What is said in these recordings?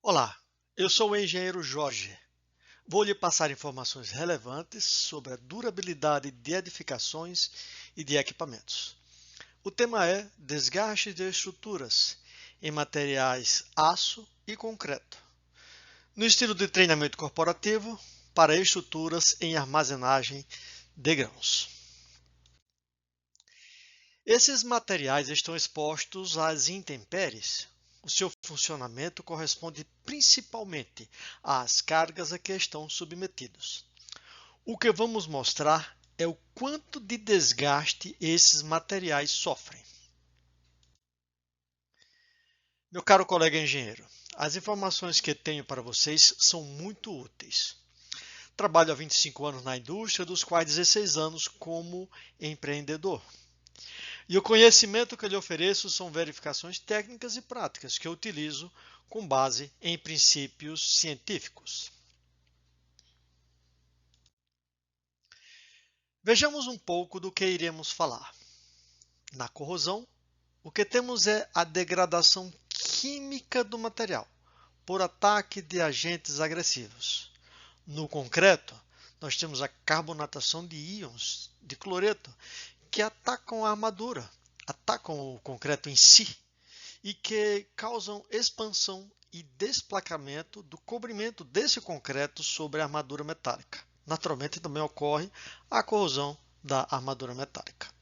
Olá, eu sou o engenheiro Jorge. Vou lhe passar informações relevantes sobre a durabilidade de edificações e de equipamentos. O tema é desgaste de estruturas em materiais aço e concreto, no estilo de treinamento corporativo para estruturas em armazenagem de grãos. Esses materiais estão expostos às intempéries. O seu funcionamento corresponde principalmente às cargas a que estão submetidos. O que vamos mostrar é o quanto de desgaste esses materiais sofrem. Meu caro colega engenheiro, as informações que tenho para vocês são muito úteis. Trabalho há 25 anos na indústria, dos quais 16 anos como empreendedor. E o conhecimento que eu lhe ofereço são verificações técnicas e práticas que eu utilizo com base em princípios científicos. Vejamos um pouco do que iremos falar. Na corrosão, o que temos é a degradação química do material por ataque de agentes agressivos. No concreto, nós temos a carbonatação de íons de cloreto que atacam a armadura, atacam o concreto em si e que causam expansão e desplacamento do cobrimento desse concreto sobre a armadura metálica. Naturalmente, também ocorre a corrosão da armadura metálica.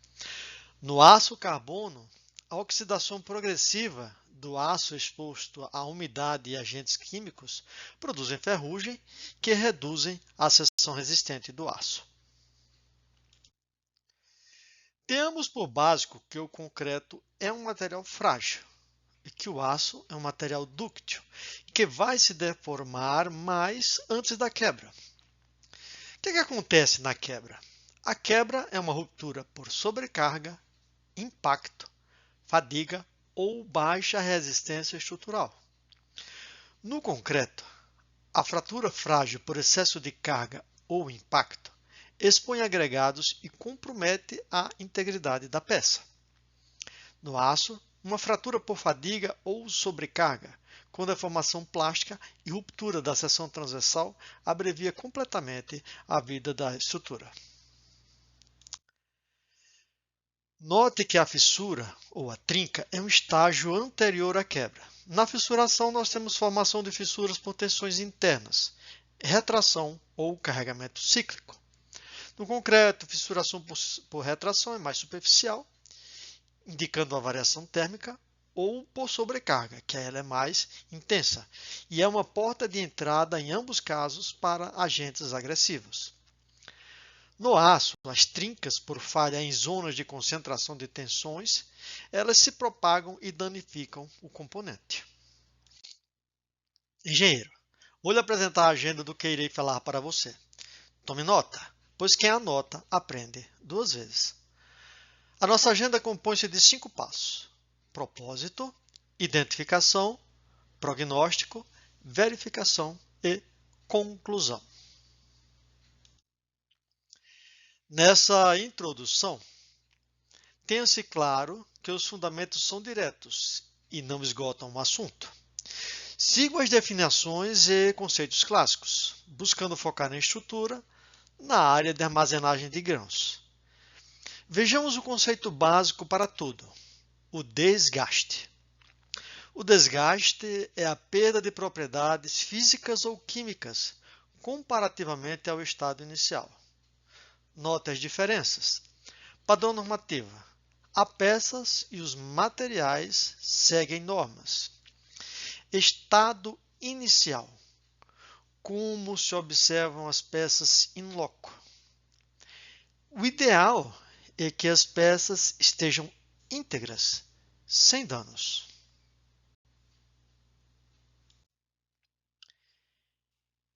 No aço carbono, a oxidação progressiva do aço exposto à umidade e agentes químicos produzem ferrugem que reduzem a seção resistente do aço. Tenhamos por básico que o concreto é um material frágil e que o aço é um material dúctil, que vai se deformar mais antes da quebra. O que acontece na quebra? A quebra é uma ruptura por sobrecarga, impacto, fadiga ou baixa resistência estrutural. No concreto, a fratura frágil por excesso de carga ou impacto expõe agregados e compromete a integridade da peça. No aço, uma fratura por fadiga ou sobrecarga, com deformação plástica e ruptura da seção transversal, abrevia completamente a vida da estrutura. Note que a fissura, ou a trinca, é um estágio anterior à quebra. Na fissuração, nós temos formação de fissuras por tensões internas, retração ou carregamento cíclico. No concreto, fissuração por retração é mais superficial, indicando uma variação térmica, ou por sobrecarga, que ela é mais intensa, e é uma porta de entrada em ambos casos para agentes agressivos. No aço, as trincas por falha em zonas de concentração de tensões, elas se propagam e danificam o componente. Engenheiro, vou lhe apresentar a agenda do que irei falar para você. Tome nota, pois quem anota aprende duas vezes. A nossa agenda compõe-se de 5 passos: propósito, identificação, prognóstico, verificação e conclusão. Nessa introdução, tenha-se claro que os fundamentos são diretos e não esgotam o assunto. Sigo as definições e conceitos clássicos, buscando focar na estrutura, na área de armazenagem de grãos. Vejamos o conceito básico para tudo: o desgaste. O desgaste é a perda de propriedades físicas ou químicas comparativamente ao estado inicial. Note as diferenças. Padrão normativo: há peças e os materiais seguem normas. Estado inicial: como se observam as peças in loco. O ideal é que as peças estejam íntegras, sem danos.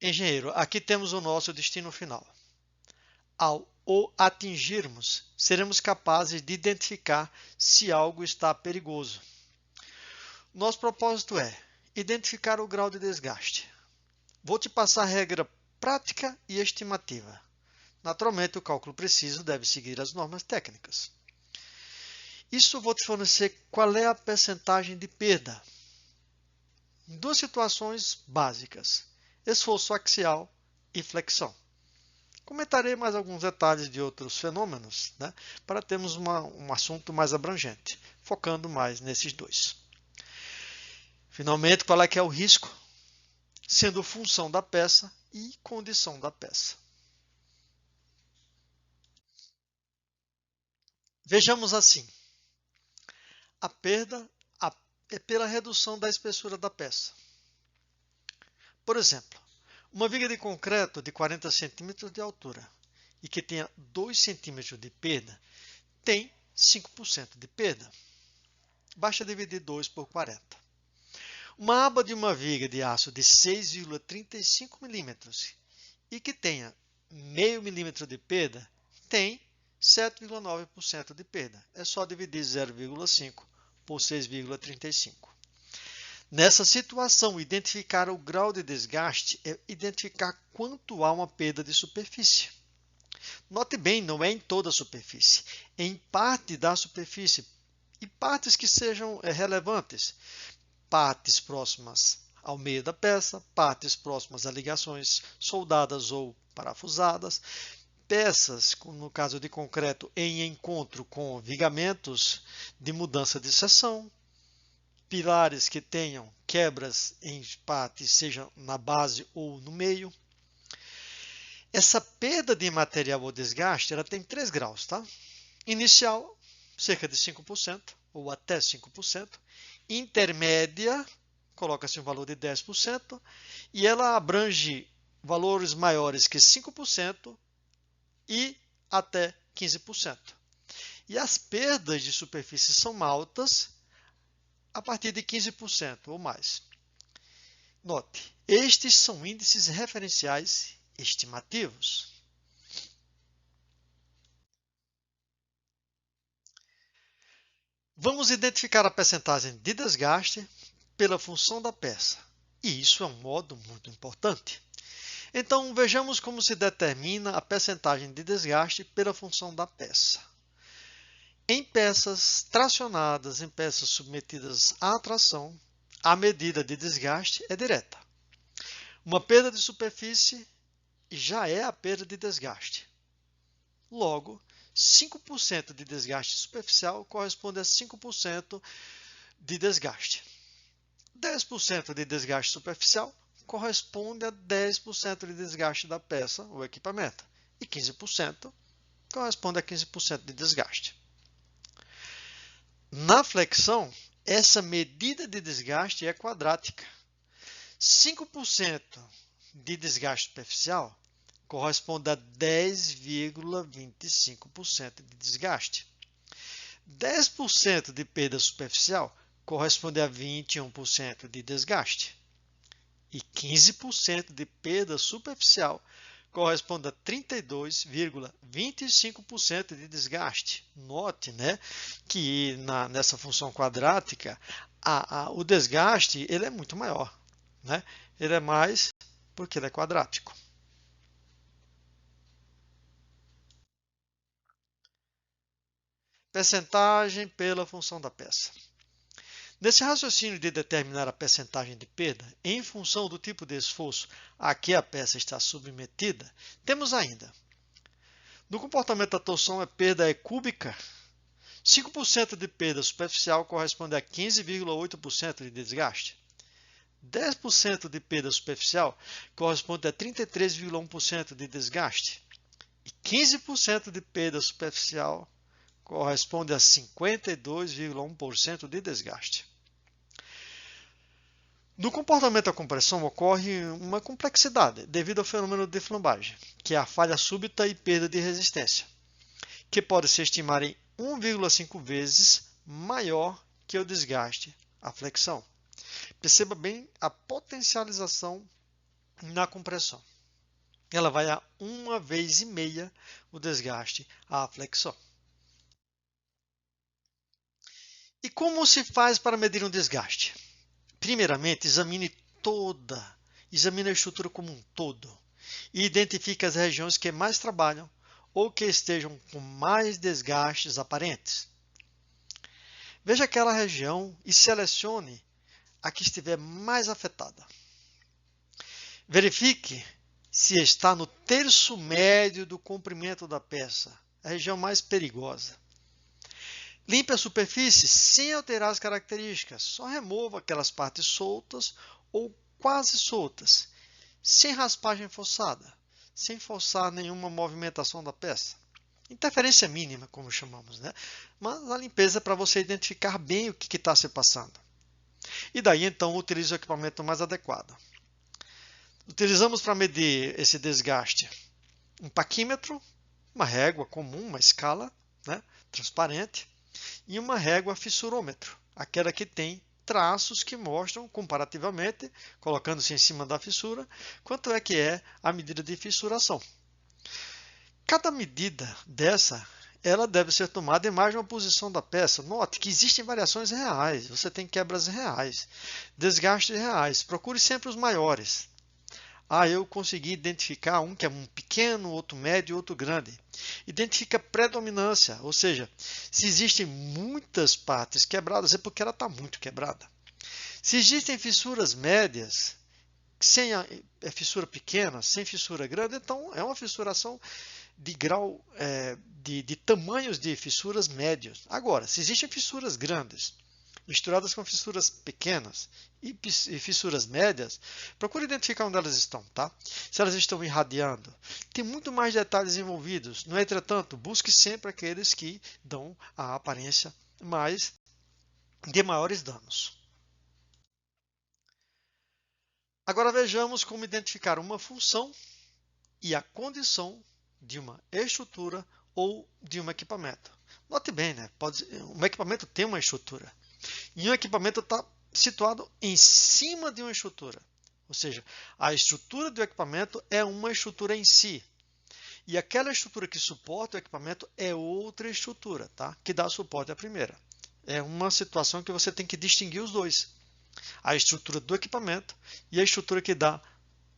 Engenheiro, aqui temos o nosso destino final. Ao o atingirmos, seremos capazes de identificar se algo está perigoso. Nosso propósito é identificar o grau de desgaste. Vou te passar a regra prática e estimativa. Naturalmente, o cálculo preciso deve seguir as normas técnicas. Isso vou te fornecer qual é a percentagem de perda. em duas situações básicas: esforço axial e flexão. Comentarei mais alguns detalhes de outros fenômenos, né, para termos um assunto mais abrangente, focando mais nesses dois. Finalmente, qual é que é o risco? Sendo função da peça e condição da peça. Vejamos assim: a perda é pela redução da espessura da peça. Por exemplo, uma viga de concreto de 40 cm de altura e que tenha 2 cm de perda tem 5% de perda. Basta dividir 2 por 40. Uma aba de uma viga de aço de 6,35 mm e que tenha meio milímetro de perda tem 7,9% de perda. É só dividir 0,5 por 6,35. Nessa situação, identificar o grau de desgaste é identificar quanto há uma perda de superfície. Note bem, não é em toda a superfície, é em parte da superfície e partes que sejam relevantes. Partes próximas ao meio da peça, partes próximas a ligações soldadas ou parafusadas, peças, no caso de concreto, em encontro com vigamentos de mudança de seção, pilares que tenham quebras em partes, seja na base ou no meio. Essa perda de material ou desgaste, ela tem 3 graus, tá? Inicial, cerca de 5% ou até 5%. Intermédia, coloca-se um valor de 10%. E ela abrange valores maiores que 5% e até 15%. E as perdas de superfície são altas a partir de 15% ou mais. Note, estes são índices referenciais estimativos. Vamos identificar a percentagem de desgaste pela função da peça. E isso é um modo muito importante. Então, vejamos como se determina a percentagem de desgaste pela função da peça. Em peças tracionadas, em peças submetidas à tração, a medida de desgaste é direta. Uma perda de superfície já é a perda de desgaste. Logo, 5% de desgaste superficial corresponde a 5% de desgaste. 10% de desgaste superficial corresponde a 10% de desgaste da peça ou equipamento. E 15% corresponde a 15% de desgaste. Na flexão, essa medida de desgaste é quadrática. 5% de desgaste superficial corresponde a 10,25% de desgaste. 10% de perda superficial corresponde a 21% de desgaste. E 15% de perda superficial corresponde a 32,25% de desgaste. Note, né, que nessa função quadrática o desgaste ele é muito maior. Né? Ele é mais porque ele é quadrático. Percentagem pela função da peça. Nesse raciocínio de determinar a percentagem de perda em função do tipo de esforço a que a peça está submetida, temos ainda: no comportamento da torção, a perda é cúbica. 5% de perda superficial corresponde a 15,8% de desgaste. 10% de perda superficial corresponde a 33,1% de desgaste. E 15% de perda superficial corresponde a 52,1% de desgaste. No comportamento da compressão ocorre uma complexidade devido ao fenômeno de flambagem, que é a falha súbita e perda de resistência, que pode se estimar em 1,5 vezes maior que o desgaste, a flexão. Perceba bem a potencialização na compressão. Ela vai a 1,5 vezes o desgaste, a flexão. E como se faz para medir um desgaste? Primeiramente, examine a estrutura como um todo e identifique as regiões que mais trabalham ou que estejam com mais desgastes aparentes. Veja aquela região e selecione a que estiver mais afetada. Verifique se está no terço médio do comprimento da peça, a região mais perigosa. Limpe a superfície sem alterar as características, só remova aquelas partes soltas ou quase soltas, sem raspagem forçada, sem forçar nenhuma movimentação da peça. Interferência mínima, como chamamos, né? Mas a limpeza é para você identificar bem o que está se passando. E daí, então, utilize o equipamento mais adequado. Utilizamos para medir esse desgaste um paquímetro, uma régua comum, uma escala, né, transparente, e uma régua fissurômetro, aquela que tem traços que mostram comparativamente, colocando-se em cima da fissura, quanto é que é a medida de fissuração. Cada medida dessa, ela deve ser tomada em mais de uma posição da peça. Note que existem variações reais, você tem quebras reais, desgastes reais. Procure sempre os maiores. Eu consegui identificar um que é um pequeno, outro médio e outro grande. Identifica predominância, ou seja, se existem muitas partes quebradas é porque ela está muito quebrada. Se existem fissuras médias, sem fissura pequena, sem fissura grande, então é uma fissuração de grau, de tamanhos de fissuras médios. Agora, se existem fissuras grandes, misturadas com fissuras pequenas e fissuras médias, procure identificar onde elas estão, tá? Se elas estão irradiando. Tem muito mais detalhes envolvidos. No entretanto, busque sempre aqueles que dão a aparência de maiores danos. Agora vejamos como identificar uma função e a condição de uma estrutura ou de um equipamento. Note bem, né? Um equipamento tem uma estrutura. E um equipamento está situado em cima de uma estrutura. Ou seja, a estrutura do equipamento é uma estrutura em si. E aquela estrutura que suporta o equipamento é outra estrutura, tá? Que dá suporte à primeira. É uma situação que você tem que distinguir os dois. A estrutura do equipamento e a estrutura que dá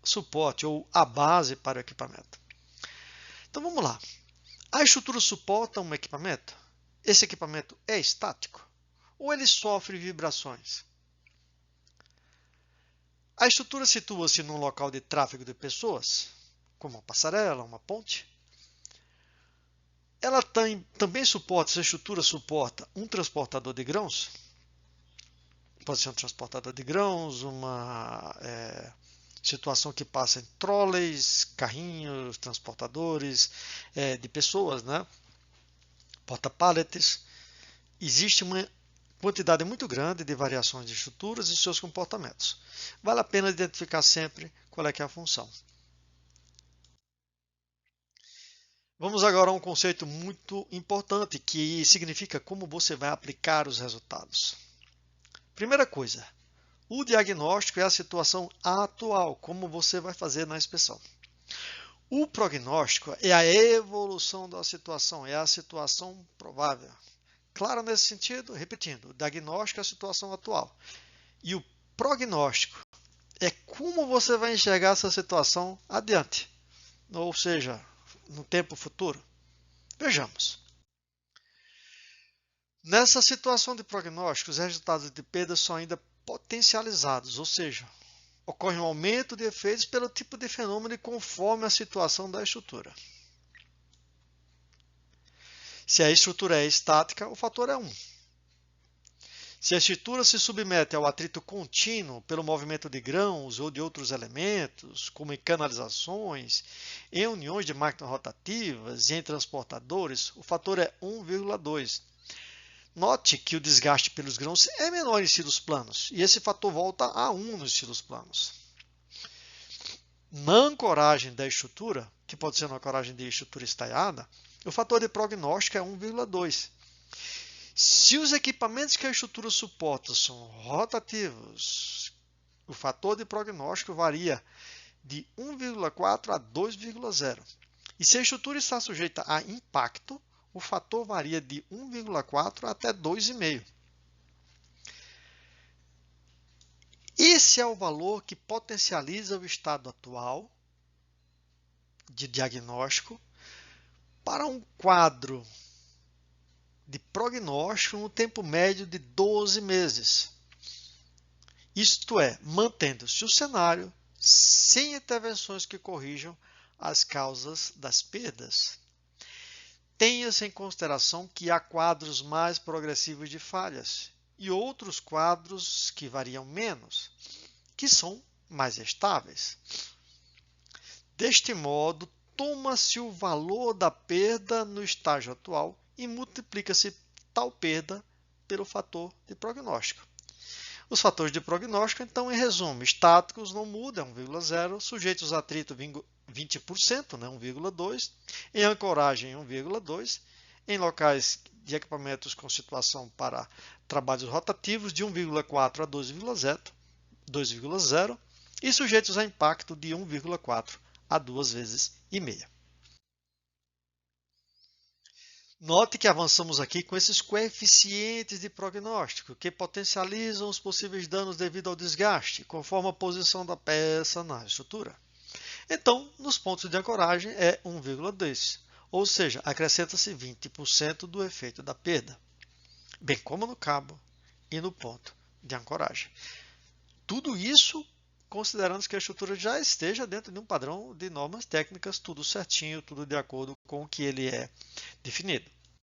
suporte ou a base para o equipamento. Então vamos lá. A estrutura suporta um equipamento? Esse equipamento é estático? Ou ele sofre vibrações? A estrutura situa-se num local de tráfego de pessoas, como uma passarela, uma ponte. Ela também suporta, essa estrutura suporta um transportador de grãos. Pode ser um transportador de grãos, uma situação que passa em trolleys, carrinhos, transportadores de pessoas, né? Porta-paletes. Existe uma quantidade muito grande de variações de estruturas e seus comportamentos. Vale a pena identificar sempre qual é que é a função. Vamos agora a um conceito muito importante que significa como você vai aplicar os resultados. Primeira coisa, o diagnóstico é a situação atual, como você vai fazer na inspeção. O prognóstico é a evolução da situação, é a situação provável. Claro nesse sentido? Repetindo, o diagnóstico é a situação atual. E o prognóstico é como você vai enxergar essa situação adiante, ou seja, no tempo futuro. Vejamos. Nessa situação de prognóstico, os resultados de perda são ainda potencializados, ou seja, ocorre um aumento de efeitos pelo tipo de fenômeno e conforme a situação da estrutura. Se a estrutura é estática, o fator é 1. Se a estrutura se submete ao atrito contínuo pelo movimento de grãos ou de outros elementos, como em canalizações, em uniões de máquinas rotativas e em transportadores, o fator é 1,2. Note que o desgaste pelos grãos é menor em estilos planos, e esse fator volta a 1 nos estilos planos. Na ancoragem da estrutura, que pode ser uma ancoragem de estrutura estaiada, o fator de prognóstico é 1,2. Se os equipamentos que a estrutura suporta são rotativos, o fator de prognóstico varia de 1,4 a 2,0. E se a estrutura está sujeita a impacto, o fator varia de 1,4 até 2,5. Esse é o valor que potencializa o estado atual de diagnóstico para um quadro de prognóstico no tempo médio de 12 meses. isto é, mantendo-se o cenário sem intervenções que corrijam as causas das perdas. Tenha-se em consideração que há quadros mais progressivos de falhas e outros quadros que variam menos, que são mais estáveis. Deste modo, toma-se o valor da perda no estágio atual e multiplica-se tal perda pelo fator de prognóstico. Os fatores de prognóstico, então, em resumo, estáticos não mudam, 1,0, sujeitos a atrito 20%, né, 1,2, em ancoragem 1,2, em locais de equipamentos com situação para trabalhos rotativos de 1,4 a 2,0 e sujeitos a impacto de 1,4 a 2,5 vezes. Note que avançamos aqui com esses coeficientes de prognóstico que potencializam os possíveis danos devido ao desgaste, conforme a posição da peça na estrutura. Então, nos pontos de ancoragem é 1,2, ou seja, acrescenta-se 20% do efeito da perda, bem como no cabo e no ponto de ancoragem. Tudo isso considerando que a estrutura já esteja dentro de um padrão de normas técnicas, tudo certinho, tudo de acordo com o que ele é definido.